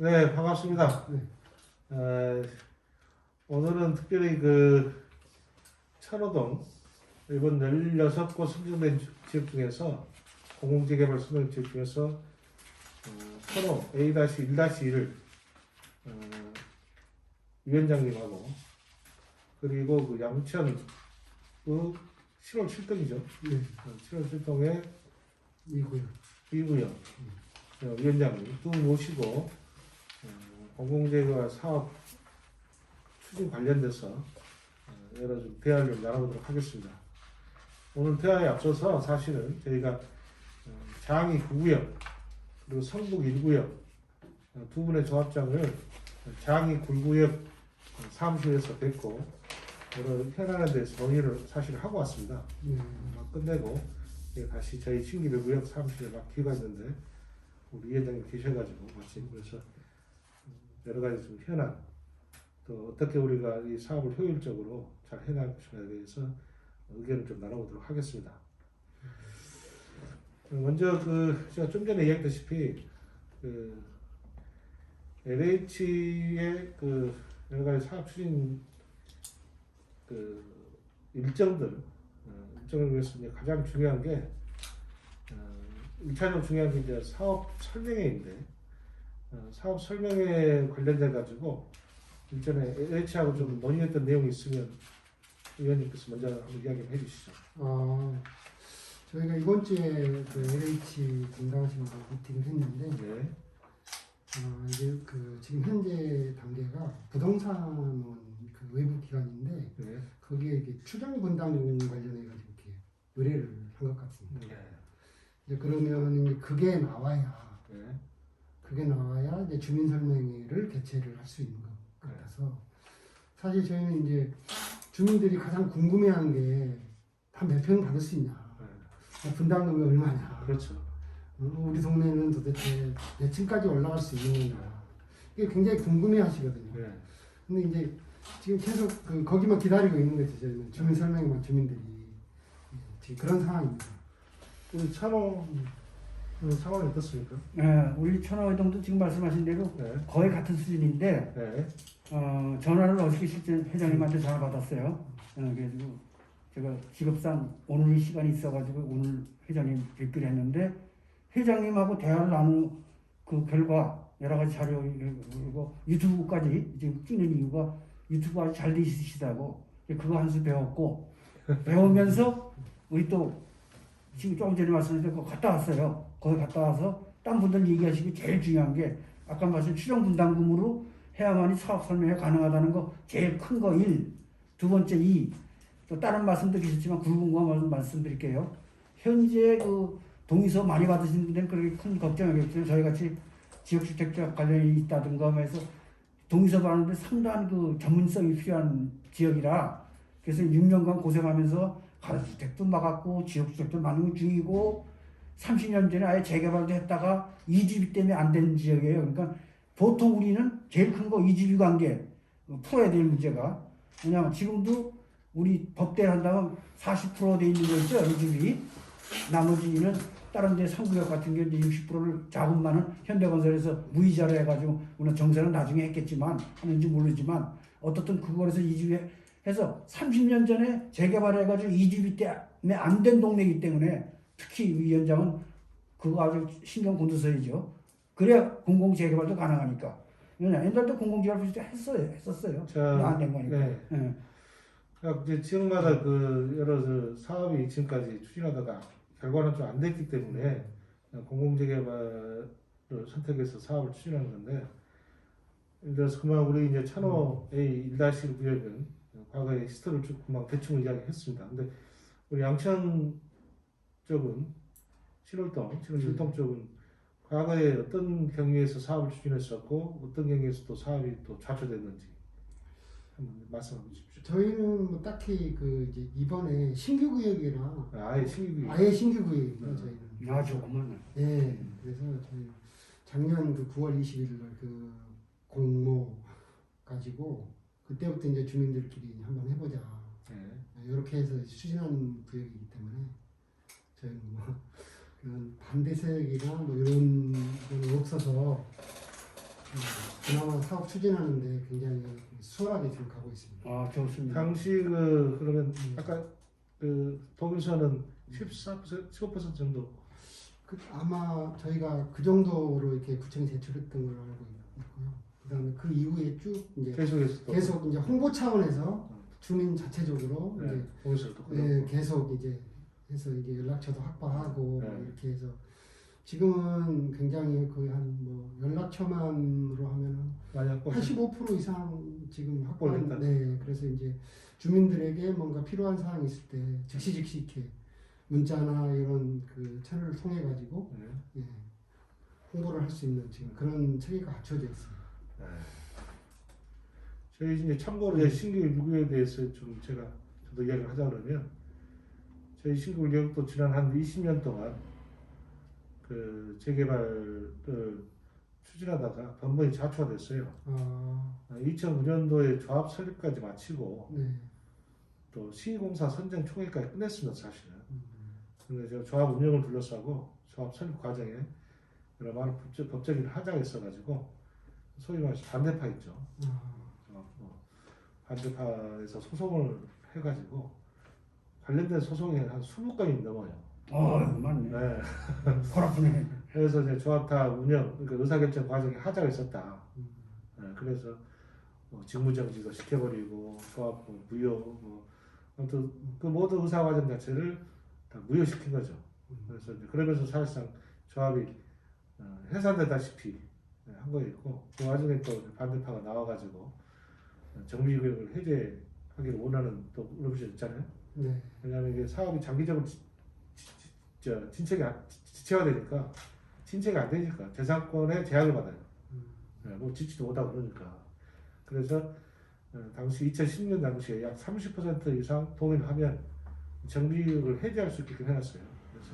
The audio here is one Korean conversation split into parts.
네, 반갑습니다. 네. 오늘은 특별히 그 천호동 이번 16곳 선정된 지역 중에서 공공재개발 선정 지역 중에서 천호 A-1-1을 위원장님하고 그리고 그 양천 그 7월 7동이죠. 네. 7월 7동에 이고요. 이구영 위원장님 두 분 모시고 공공재개발 사업 추진 관련돼서 여러 좀 대화를 좀 나눠보도록 하겠습니다. 오늘 대화에 앞서서 사실은 저희가 장이 9구역 그리고 성북 1구역 두 분의 조합장을 장이 9구역 사무실에서 뵙고 여러 현안에 대해서 논의를 사실 하고 왔습니다. 막 끝내고 다시 저희 신기루 구역 사무실에 막 귀가했는데 우리 위원장님 계셔가지고 마침 그래서 여러 가지 좀 현안 또 어떻게 우리가 이 사업을 효율적으로 잘 해나갈 것인가에 대해서 의견을 좀 나눠보도록 하겠습니다. 먼저 제가 좀 전에 이야기했다시피 LH의 여러 가지 사업 추진 일정을 위해서 이제 가장 중요한 게 1차적으로 중요한 게 이제 사업 설명회인데 사업 설명회에 관련돼 가지고 일전에 LH하고 좀 논의했던 내용이 있으면 위원님께서 먼저 한번 이야기 해 주시죠. 저희가 이번 주에 그 LH 담당하시는 분 미팅을 했는데, 네. 이제 지금 현재 단계가 부동산원 그 외부 기관인데, 네. 거기에 이게 추정 분담 관련해 가지고 이렇게 의뢰를 한 것 같습니다. 네. 이제 그러면 이제 그게 나와야 이제 주민 설명회를 개최를 할 수 있는 것 같아서 사실 저희는 이제 주민들이 가장 궁금해하는 게 다 몇 평 받을 수 있냐, 분담금이 얼마냐, 그렇죠. 우리 동네는 도대체 몇 층까지 올라갈 수 있는 거냐, 이게 굉장히 궁금해하시거든요. 네. 근데 이제 지금 계속 거기만 기다리고 있는 거죠. 저희는 주민 설명회만 주민들이 지금 그런 상황입니다. 우리 찬호 상황이 어떻습니까? 우리 천호회동도 지금 말씀하신 대로 네. 거의 같은 수준인데 네. 전화를 어저께 실제 회장님한테 전화 받았어요. 그래가지고 제가 직업상 오늘 시간이 있어가지고 오늘 회장님 뵙기로 했는데 회장님하고 대화를 나눈 그 결과 여러 가지 자료 그리고 유튜브까지 지금 찍는 이유가 유튜브 아주 잘 돼 있으시다고 그거 한 수 배웠고 배우면서 우리 또 지금 조금 전에 말씀드린 거 갔다 왔어요. 거기 갔다 와서 딴 분들 얘기하시기 제일 중요한 게 아까 말씀 추정 분담금으로 해야만이 사업 설명이 가능하다는 거 제일 큰 거 1, 두 번째 2, 또 다른 말씀도 계셨지만 굵은 말씀드릴게요. 현재 동의서 많이 받으신 분들은 그렇게 큰 걱정이겠지만 저희 같이 지역주택자 관련이 있다든가 해서 동의서 받는데 상당한 전문성이 필요한 지역이라 그래서 6년간 고생하면서 가로주택도 막았고 지역주택도 막는 중이고 30년 전에 아예 재개발도 했다가 이주비 때문에 안 되는 지역이에요. 그러니까 보통 우리는 제일 큰 거 이주비 관계 풀어야 될 문제가 왜냐하면 지금도 우리 법대로 한다면 40%돼 있는 거 있죠. 이주비 나머지는 다른 데 상구역 같은 경우 60%를 자금만은 현대건설에서 무이자로 해가지고 물론 정세는 나중에 했겠지만 하는지 모르지만 어떻든 그거에서 이주비 해서 30년 전에 재개발해가지고 이주비 때문에 안 된 동네이기 때문에 특히 위원장은 그거 아주 신경 곤두서야죠. 그래야 공공재개발도 가능하니까. 왜냐 옛날도 공공재개발 했었어요. 안 된 거니까. 네. 네. 이제 지역마다 여러 사업이 지금까지 추진하다가 결과는 좀 안 됐기 때문에 공공재개발을 선택해서 사업을 추진하는 건데, 예를 들어서 그만 우리 이제 찬호 A 1-1 구역은 과거에 히스토리를 쭉 금방 대충 이야기했습니다. 근데 우리 양천 쪽은 7동 쪽은 과거에 어떤 경위에서 사업을 추진했었고 어떤 경위에서 또 사업이 또 좌초됐는지 한번 말씀해 주십시오. 저희는 뭐 딱히 이제 이번에 신규 구역이라 아예 신규 아예 신규 구역이에요. 저희는 아주 어머나. 네, 그래서 저희 작년 9월 20일 날 공모 가지고 그때부터 이제 주민들끼리 한번 해보자. 이렇게 해서 추진하는 구역이기 때문에 저희는 그런 반대 세력이나 이런 건 없어서 그나마 사업 추진하는데 굉장히 수월하게 지금 가고 있습니다. 아, 좋습니다. 당시 그러면 아까 그 독일서는 14% 15% 정도. 아마 저희가 그 정도로 이렇게 구청에 제출했던 걸로 알고 있고요. 그다음에 그 이후에 쭉 이제 계속해서 또 계속 이제 홍보 차원에서 주민 자체적으로 네, 이제 독일서도 네, 계속 이제 해서 이제 연락처도 확보하고 네. 뭐 이렇게 해서 지금은 굉장히 거의 한 뭐 연락처만으로 하면은 만약 85% 이상 지금 확보를 확보는 했다. 네 그래서 이제 주민들에게 뭔가 필요한 사항이 있을 때 즉시 이렇게 문자나 이런 그 채널을 통해 가지고 네. 예, 홍보를 할 수 있는 지금 그런 체계가 갖춰져 있습니다. 네. 저희 이제 참고로 이제 신규 6구역에 대해서 좀 제가 저도 이야기를 하자 그러면 저희 신규 6구역도 지난 한 20년 동안 그 재개발을 추진하다가 번번이 자초화됐어요. 2009년도에 조합 설립까지 마치고 네. 또 시공사 선정 총회까지 끝냈습니다, 사실은. 근데 제가 조합 운영을 둘러싸고 조합 설립 과정에 여러 많은 법적인 하자가 있어가지고 소위 말해서 반대파 있죠. 반대파에서 소송을 해가지고 관련된 소송이 한 20건이 넘어요. 맞네. 네. 허 아프네. 그래서 이제 조합 다 운영, 그러니까 의사결정 과정에 하자가 있었다. 네. 그래서 직무정지도 시켜버리고 조합 무효, 아무튼 그 모든 의사 과정 자체를 다 무효시킨 거죠. 그래서 이제 그러면서 사실상 조합이 해산되다시피 한 거였고 그 와중에 또 반대파가 나와가지고 정비구역을 해제하기를 원하는 또 의뢰가 있잖아요. 네. 왜냐하면 이게 사업이 장기적으로 지체화되니까 진체가 안 되니까 재산권에 제약을 받아요. 뭐 짓지도 못하고 그러니까. 그래서 당시 2010년 당시에 약 30% 이상 동의를 하면 정비구역을 해제할 수 있게끔 해놨어요. 그래서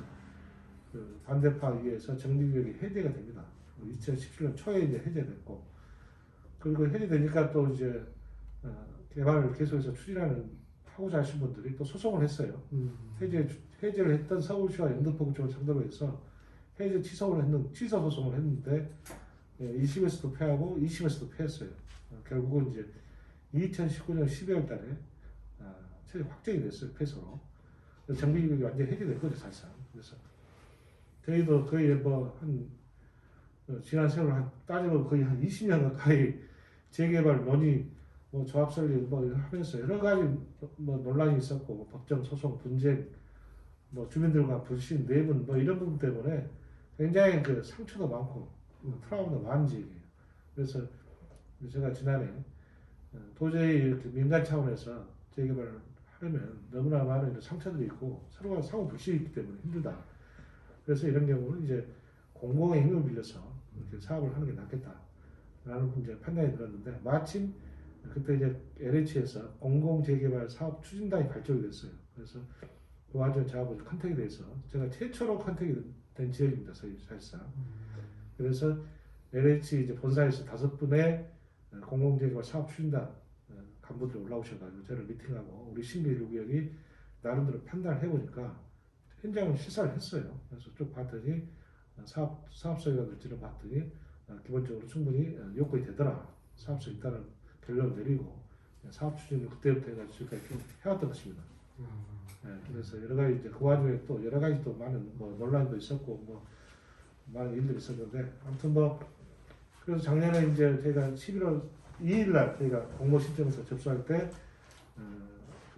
그 반대파에 의해서 정비구역이 해제가 됩니다. 2017년 초에 이제 해제됐고, 그리고 해제되니까 또 이제 개발을 계속해서 추진하는 하고자 하신 분들이 또 소송을 했어요. 해제를 했던 서울시와 영등포구 쪽을 상대로 해서 해제 취소 소송을 했는데 1심에서도 패하고 2심에서도 패했어요. 결국은 이제 2019년 12월 달에 최종 확정이 됐어요. 패소로. 정비구역이 완전히 해제된 거죠, 사실상. 그래서 저희도 거의 지난 세월 따지면 거의 한 20년 가까이 재개발 논의, 조합 설립 하면서 여러 가지 논란이 있었고, 법정 소송, 분쟁, 주민들과 불신, 내분 이런 부분 때문에 굉장히 그 상처도 많고 트라우마도 많은 지역이에요. 그래서 제가 지난해 도저히 이렇게 민간 차원에서 재개발을 하려면 너무나 많은 이런 상처들이 있고 서로가 상호 불신이 있기 때문에 힘들다. 그래서 이런 경우는 이제 공공의 힘을 빌려서 이렇게 사업을 하는 게 낫겠다라는 이제 판단이 들었는데, 마침 그때 이제 LH에서 공공재개발 사업 추진단이 발족이 됐어요. 그래서 그 와중에 저하고 컨택이 돼서 제가 최초로 컨택이 된 지역입니다, 사실상. 그래서 LH 이제 본사에서 5분의 공공재개발 사업 추진단 간부들이 올라오셔가지고 저를 미팅하고 우리 신규 1구역이 나름대로 판단을 해보니까 현장을 시사를 했어요. 그래서 쭉 봤더니 사업소에가 들지를 봤더니 기본적으로 충분히 요건이 되더라. 사업소 일단은 결론을 내리고 사업 추진을 그때부터 해가지고 지금까지 쭉 해왔던 것입니다. 네, 그래서 여러 가지 이제 그 와중에 또 여러 가지 또 많은 논란도 있었고 많은 일들이 있었는데, 아무튼 그래서 작년에 이제 제가 11월 2일 날 저희가 공모 신청서 접수할 때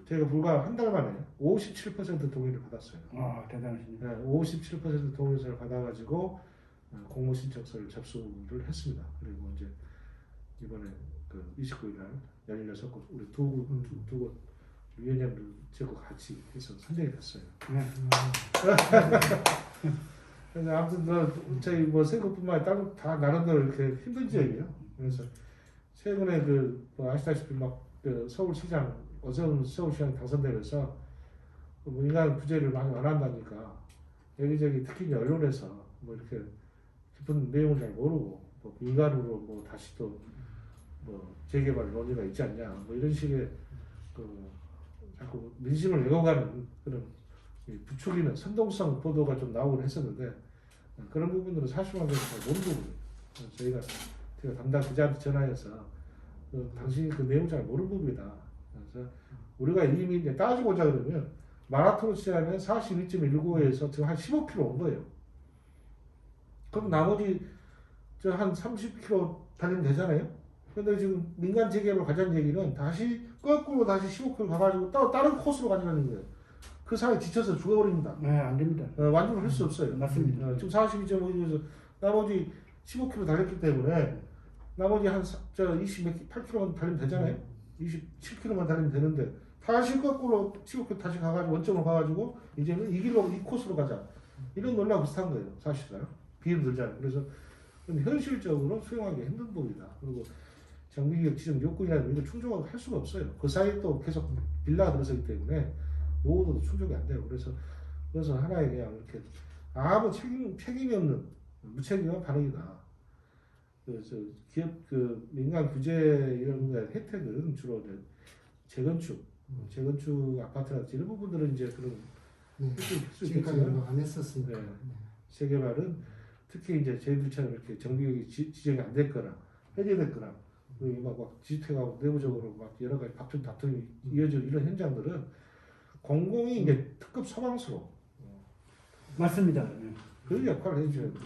제가 불과 한 달 만에 57% 동의를 받았어요. 대단하시네요. 네, 57% 동의서를 받아가지고 공모 신청서를 접수를 했습니다. 그리고 이제 이번에 그 29일 날 16곳 우리 두 곳 위원장들 제고 같이 해서 선정이 됐어요. 그래서 아무튼 저희 생각뿐만 아니라 다 나름대로 이렇게 힘든 지역이에요. 그래서 최근에 아시다시피 서울시장 어서운 서울시장 당선되면서 민간 부재를 많이 안 한다니까 여기저기 특히 이제 언론에서 이렇게 깊은 내용을 잘 모르고 민간으로 다시 또 재개발 논의가 있지 않냐 이런 식의 자꾸 민심을 왜곡하는 그런 부추기는 선동성 보도가 좀 나오곤 했었는데, 그런 부분들은 사실관계를 잘 모르는 부분이에요. 저희가 제가 담당 기자한테 전화해서 당신이 그 내용 잘 모르는 부분이다. 그래서 우리가 이미 이제 따지고자 그러면 마라톤 시간에 41.195에서 지금 한 15km 온 거예요. 그럼 나머지 저 한 30km 달리면 되잖아요. 근데 지금 민간 재개발 가자는 얘기는 다시 거꾸로 다시 15km 가가지고 또 다른 코스로 가자는 거예요. 그 사이에 지쳐서 죽어버립니다. 네, 안 됩니다. 완주를 할 수 없어요. 맞습니다. 지금 42.5에서 나머지 15km 달렸기 때문에 나머지 한 28km만 달리면 되잖아요. 27km만 달리면 되는데 다시 거꾸로 15km 다시 가가지고 원점으로 가가지고 이제는 이 길로 이 코스로 가자. 이런 논리와 비슷한 거예요. 사실상 비를 들잖아요. 그래서 현실적으로 수용하기 힘든 부분이다. 그리고 장비기획 지정 요건이나 이런 걸 충족할 수가 없어요. 그 사이에 또 계속 빌라가 들어서기 때문에 노후도도 충족이 안 돼요. 그래서 하나의 그냥 이렇게 아무 책임이 없는 무책임한 반응이다. 그래서 기업 그 민간 규제 이런 거의 혜택은 주로 이제 재건축 아파트라든지 이런 부분들은 이제 그런 네. 혜택을 줄수 지금까지 있겠지만 안 했었으니까. 네. 재개발은 특히 이제 저희들처럼 이렇게 정비력이 지정이 안 됐거나 해제됐거나 그리고 막 지주택하고 내부적으로 막 여러 가지 다툼이 이어지는 이런 현장들은 공공이 이제 특급 소방서로 맞습니다. 네. 그런 역할을 해줘야 돼요.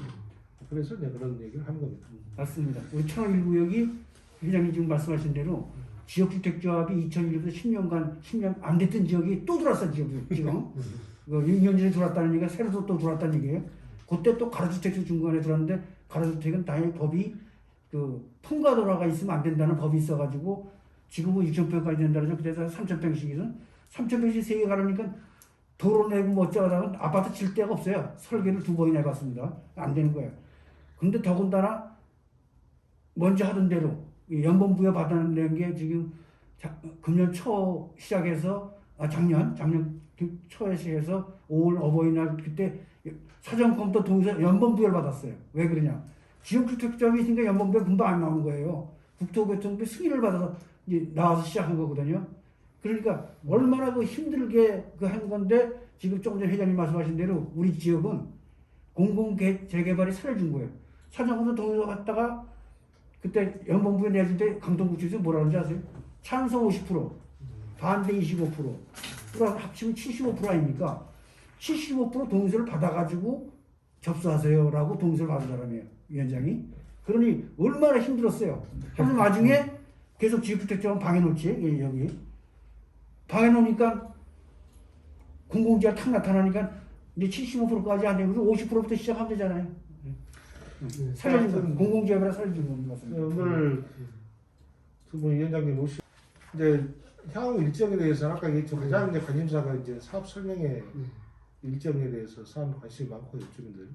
그래서 이제 그런 얘기를 하는 겁니다. 맞습니다. 우리 천호1구역이 회장님 지금 말씀하신 대로 지역주택조합이 2001년부터 10년 안 됐던 지역이 또 들어왔어 지금. 6년 전에 들어왔다는 얘기가 새로 또 들어왔다는 얘기예요. 그때 또 가로주택도 중간에 들어왔는데 가로주택은 당연히 법이 그 통과도로가 있으면 안 된다는 법이 있어가지고 지금은 6,000평까지 된다는 거죠. 그래서 3,000평씩이든 3,000평씩 3개 가려니까 도로 내고 뭐 어쩌다가 아파트 질 데가 없어요. 설계를 2번이나 해봤습니다. 안 되는 거예요. 근데 더군다나 먼저 하던 대로 연봉 부여 받아낸 게 지금 금년 초 시작해서 작년 초에 시작해서 5월 어버이날 그때 사전검토 통해서 연봉 부여를 받았어요. 왜 그러냐? 지역주택점이 있으니까 연봉 부여 금방 안 나오는 거예요. 국토교통부 승인을 받아서 이제 나와서 시작한 거거든요. 그러니까 얼마나 그 힘들게 그 한 건데 지금 조금 전에 회장님 말씀하신 대로 우리 지역은 공공재개발이 살려준 거예요. 사전검토 통해서 갔다가 그때 연봉부에 내줄 때 강동구청에서 뭐라 그러는지 아세요? 찬성 50%, 반대 25%, 그럼 합치면 75% 아닙니까? 75% 동의서를 받아가지고 접수하세요라고 동의서를 받은 사람이에요, 위원장이. 그러니 얼마나 힘들었어요. 하지만 나중에 계속 지역주택자원 방해놓지, 여기. 방해놓으니까 공공지가 탁 나타나니까 이제 75%까지 안 되고 50%부터 시작하면 되잖아요. 살려준 거, 공공지역이라 살려준 겁니다. 오늘 두 분 위원장님 모시 이제 향후 일정에 대해서 아까 얘기했지만 가장 이제 관심사가 이제 사업 설명회 일정에 대해서 사람 관심이 많고 주민들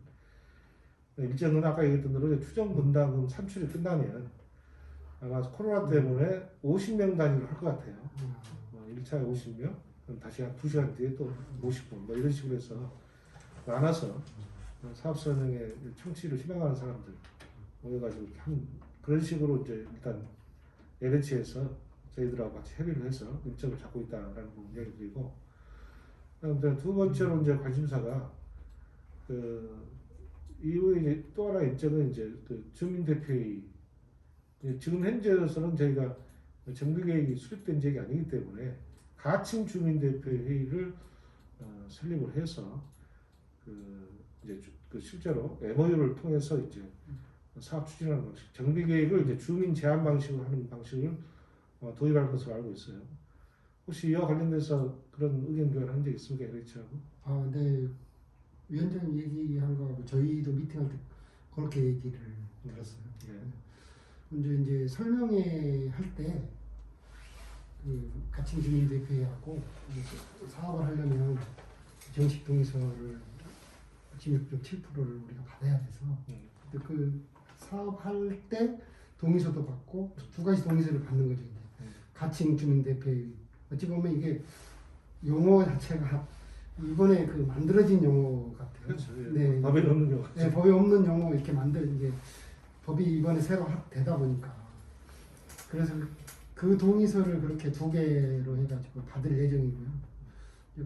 일정은 아까 얘기했던 대로 추정 분담금 산출이 끝나면 아마 코로나 때문에 50명 단위로 할 것 같아요. 1차에 50명, 그럼 다시 한 2시간 뒤에 또 50분 뭐 이런 식으로 해서 나눠서 사업 설명회 청취를 희망하는 사람들 모여가지고 한 그런 식으로 이제 일단 LH에서 저희들하고 같이 협의를 해서 일정을 잡고 있다라는 부분 이야기 드리고 그다음에 두 번째로 이제 관심사가 그 이후에 이제 또 하나 일정은 이제 그 주민대표회의 지금 현재로서는 저희가 정비계획이 수립된 적이 아니기 때문에 가칭 주민대표회의를 설립을 해서 이제 그 실제로 MOU를 통해서 이제 사업 추진하는 방식, 정비계획을 이제 주민 제한 방식으로 하는 방식을 도입할 것으로 알고 있어요. 혹시 이와 관련돼서 그런 의견 교환한 적 있습니까, LH하고? 네. 위원장 얘기한 거하고 저희도 미팅할 때 그렇게 얘기를 들었어요. 네. 먼저 이제 설명회 할 때 그 가칭 주민대표회하고 사업을 하려면 정식 동의서를 16.7%를 우리가 받아야 돼서 근데 그 사업할 때 동의서도 받고 두 가지 동의서를 받는 거죠. 가칭 주민대표회 어찌 보면 이게 용어 자체가 이번에 그 만들어진 용어 같아요. 그렇죠. 네. 법에 없는 용어. 네, 법에 없는 용어 이렇게 만든 게 법이 이번에 새로 되다 보니까 그래서 그 동의서를 그렇게 2개로 해가지고 받을 예정이고요.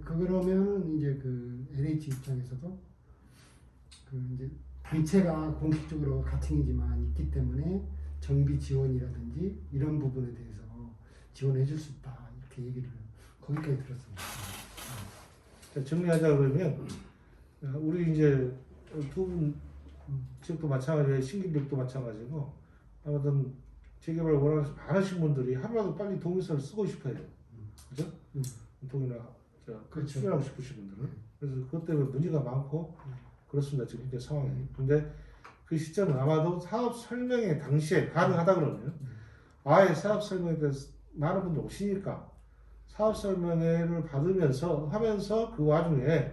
그러면 이제 그 LH 입장에서도 그 이제 단체가 공식적으로 가칭이지만 있기 때문에 정비 지원이라든지 이런 부분에 대해서 지원해 줄 수 있다 이렇게 얘기를 거기까지 들었습니다. 자, 정리하자 그러면 우리 이제 두 분 지역도 마찬가지고 신길역도 마찬가지고 아무튼 재개발 원하시는 분들이 하루라도 빨리 동의서를 쓰고 싶어요. 그죠? 동의나 그렇죠. 수리하고 싶으신 분들은. 그래서 그것 때문에 문제가 많고 그렇습니다. 지금 현재 상황이. 근데 그 시점은 아마도 사업 설명회 당시에 가능하다 그러면 아예 사업 설명회에 대해서 많은 분들 오시니까 사업 설명회를 받으면서 하면서 그 와중에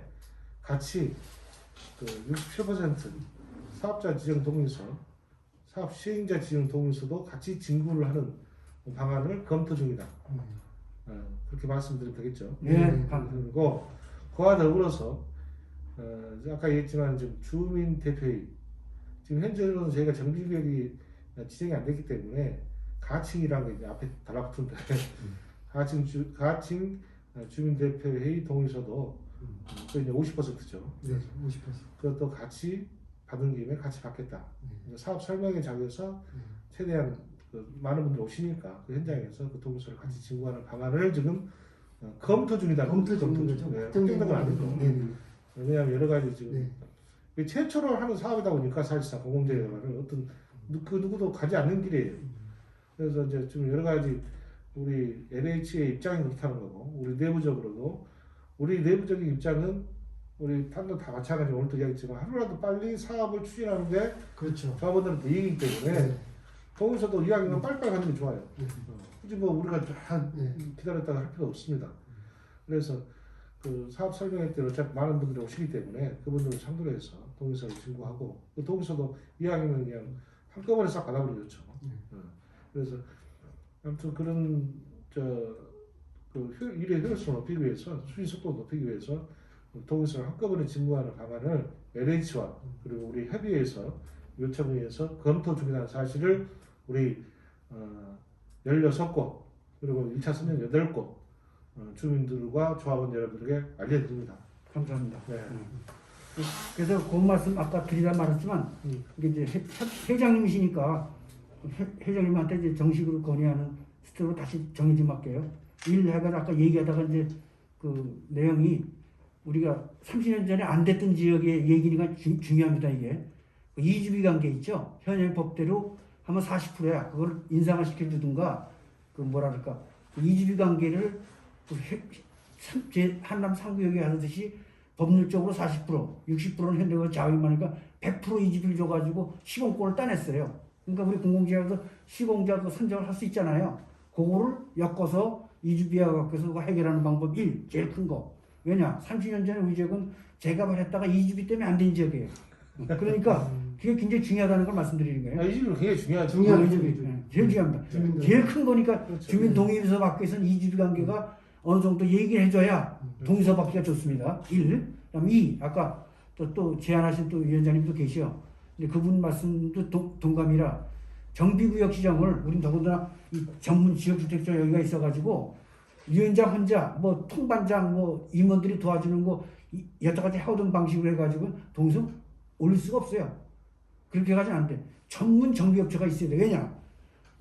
같이 그 67% 사업자 지정 동의서, 사업 시행자 지정 동의서도 같이 진구를 하는 방안을 검토 중이다. 그렇게 말씀드리면 되겠죠. 네. 그리고 그와 더불어서 아까 얘기했지만 지금 주민 대표회의 지금 현재로는 저희가 정비구역이 지정이 안 됐기 때문에 가칭이라는 게 이제 앞에 달라붙은데 가칭 주민 대표회의 동의서도 그 이제 50%죠. 네, 50%. 그것도 같이 받은 김에 같이 받겠다. 사업 설명회 자리에서 최대한 그 많은 분들 오시니까 그 현장에서 그 동의서를 같이 진구하는 방안을 지금 검토 중이다. 검토 중이죠. 네, 확정된 확정된 건 아니고. 네. 왜냐하면 여러 가지 지금 네. 이게 최초로 하는 사업이다 보니까 사실상 공공재개발은 어떤 그 누구도 가지 않는 길이에요. 그래서 이제 좀 여러 가지 우리 LH의 입장이 그렇다는 거고 우리 내부적으로도 우리 내부적인 입장은 우리 딴 거 다 마찬가지로 오늘도 이야기했지만 하루라도 빨리 사업을 추진하는데 그렇죠. 조합원들은 이익이기 때문에 네. 동의서도 이야기는 빨리빨리 하는 게 좋아요. 네. 굳이 뭐 우리가 다 네. 기다렸다가 할 필요 없습니다. 그래서 그 사업 설명회 때 어차피 많은 분들이 오시기 때문에 그분들을 상대로 해서 동의서를 진구하고 그 동의서도 이왕이면 그냥 한꺼번에 싹 받아버리죠. 그래서 아무튼 그런 그 일의 효율성을 높이기 위해서 수신 속도를 높이기 위해서 동의서를 한꺼번에 진구하는 방안을 LH와 그리고 우리 협의회에서 요청위에서 검토 중이라는 사실을 우리 16곳 그리고 2차 선정 8곳 주민들과 조합원 여러분들에게 알려드립니다. 감사합니다. 네. 그래서 그 말씀 아까 드리다 말했지만 이게 이제 회장님이시니까 회장님한테 이제 정식으로 건의하는 스토로 다시 정리 좀 할게요. 해가 아까 얘기하다가 이제 그 내용이 우리가 30년 전에 안 됐던 지역의 얘기가 중요합니다. 이게 이주비 관계 있죠. 현행 법대로 하면 40%야. 그걸 인상을 시켜주든가 그 뭐라 그럴까 그 이주비 관계를 한남 3구역에 하듯이 법률적으로 40%, 60%는 현대가 자위하니까 100% 이주비를 줘가지고 시공권을 따냈어요. 그러니까 우리 공공지역에서 시공자 선정을 할 수 있잖아요. 그거를 엮어서 이주비와 갖고서 해결하는 방법 1, 제일 큰 거. 왜냐? 30년 전에 우리 지역은 재개발 했다가 이주비 때문에 안 된 지역이에요. 그러니까 그게 굉장히 중요하다는 걸 말씀드리는 거예요. 이주비는 굉장히 중요하죠. 중요한 이주비. 제일 중요합니다. 제일 큰 거니까 그렇죠. 주민 동의서 받기 위해서는 이주비 관계가 어느 정도 얘기를 해줘야 동의서 받기가 좋습니다. 1. 그다음 2. 아까 또 제안하신 또 위원장님도 계시요. 근데 그분 말씀도 동감이라 정비구역 지정을 우린 더군다나 이 전문 지역주택자 여기가 있어가지고 위원장 혼자 뭐 통반장 뭐 임원들이 도와주는 거 여태까지 해오던 방식으로 해가지고 동의서 올릴 수가 없어요. 그렇게 가지는 안 돼. 전문 정비업체가 있어야 돼. 왜냐?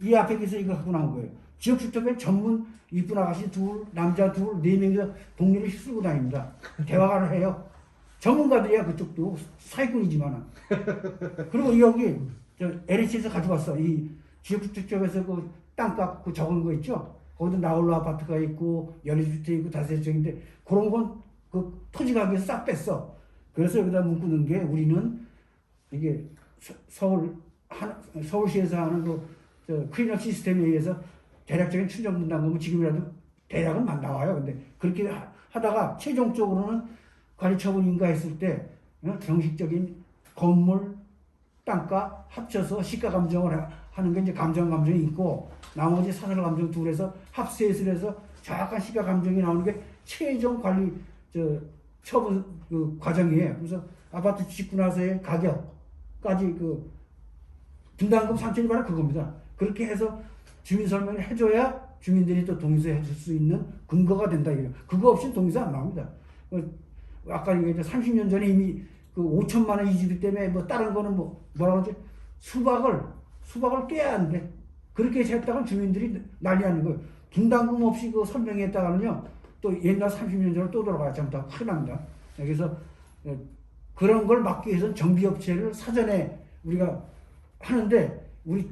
이 앞에 계서 이거 하고 나온 거예요. 지역주택에 전문 이쁜 아가씨 둘, 남자 둘, 4명이서 동네를 휩쓸고 다닙니다. 대화를 해요. 전문가들이야 그쪽도 사기꾼이지만. 그리고 여기 LH에서 가져왔어. 이 지역주택 쪽에서 그 땅값 그 적은 거 있죠? 거기도 나홀로 아파트가 있고 연립주택 있고 다세대주택인데 그런 건 그 토지 가격에서 싹 뺐어. 그래서 여기다 문구는 게 우리는 이게 서울시에서 하는 그 클린업 시스템에 의해서 대략적인 추정 분담 금은 지금이라도 대략은 나와요. 근데 그렇게 하다가 최종적으로는 관리처분 인가했을 때 정식적인 건물 땅가 합쳐서 시가 감정을 하는 게 이제 감정이 있고 나머지 사설 감정 둘에서 합세해서 해서 정확한 시가 감정이 나오는 게 최종 관리 처분 그 과정이에요. 그래서 아파트 짓고 나서의 가격까지 그 분담금 3천이 바로 그겁니다. 그렇게 해서 주민 설명을 해줘야 주민들이 또 동의서 해줄 수 있는 근거가 된다. 이래요. 그거 없이 동의서 안 나옵니다. 아까 얘기했죠. 30년 전에 이미 그 5천만 원 이주비 때문에 뭐 다른 거는 뭐라 그러지? 수박을 수박을 깨야 안 돼. 그렇게 했다가 주민들이 난리 나는 거예요. 분담금 없이 그 설명했다가는요, 또 옛날 30년 전으로 또 돌아가야 전부 다 큰일 납니다. 그래서 그런 걸 막기 위해서는 정비업체를 사전에 우리가 하는데, 우리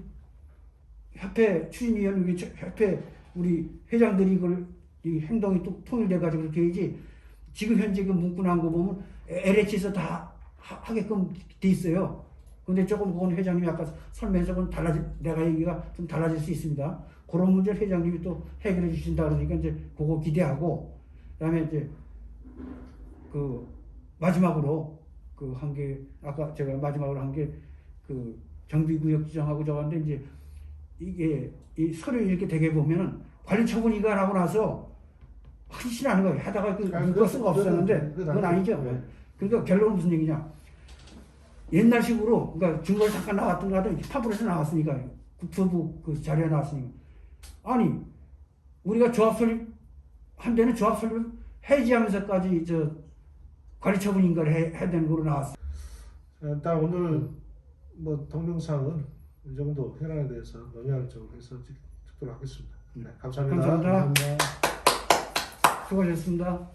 협회 추진위원, 우리 협회 우리 회장들이 이걸 이 행동이 또 통일돼가지고 그렇게 해야지. 지금 현재 그 문구 나온 거 보면 LH에서 다 하게끔 돼 있어요. 근데 조금 그건 회장님이 아까 설명해서 그건 내가 얘기가 좀 달라질 수 있습니다. 그런 문제를 회장님이 또 해결해 주신다 그러니까 이제 그거 기대하고, 그다음에 이제 그 마지막으로 그 한 게, 아까 제가 마지막으로 한 게 그 정비구역 지정하고 저건데, 이제 이게 이 서류 이렇게 되게 보면은 관리처분이가 나고 나서 확실하는 거예요. 하다가 그 문구가 쓰가 없었는데 그건 아니죠. 그러니까 결론은 무슨 얘기냐? 옛날식으로, 그러니까 증거를 잠깐 나왔던 거 하던 파브에서 나왔으니까, 국토부 그 자료에 나왔으니까, 아니 우리가 조합 설립 한 데는 조합 설립 해지하면서까지 저 관리처분 인가를 해야 되는 거로 나왔어. 일단 오늘 뭐 동영상은 이 정도 현안에 대해서 논의하는 해서 듣도록 하겠습니다. 네, 감사합니다. 감사합니다. 수고하셨습니다.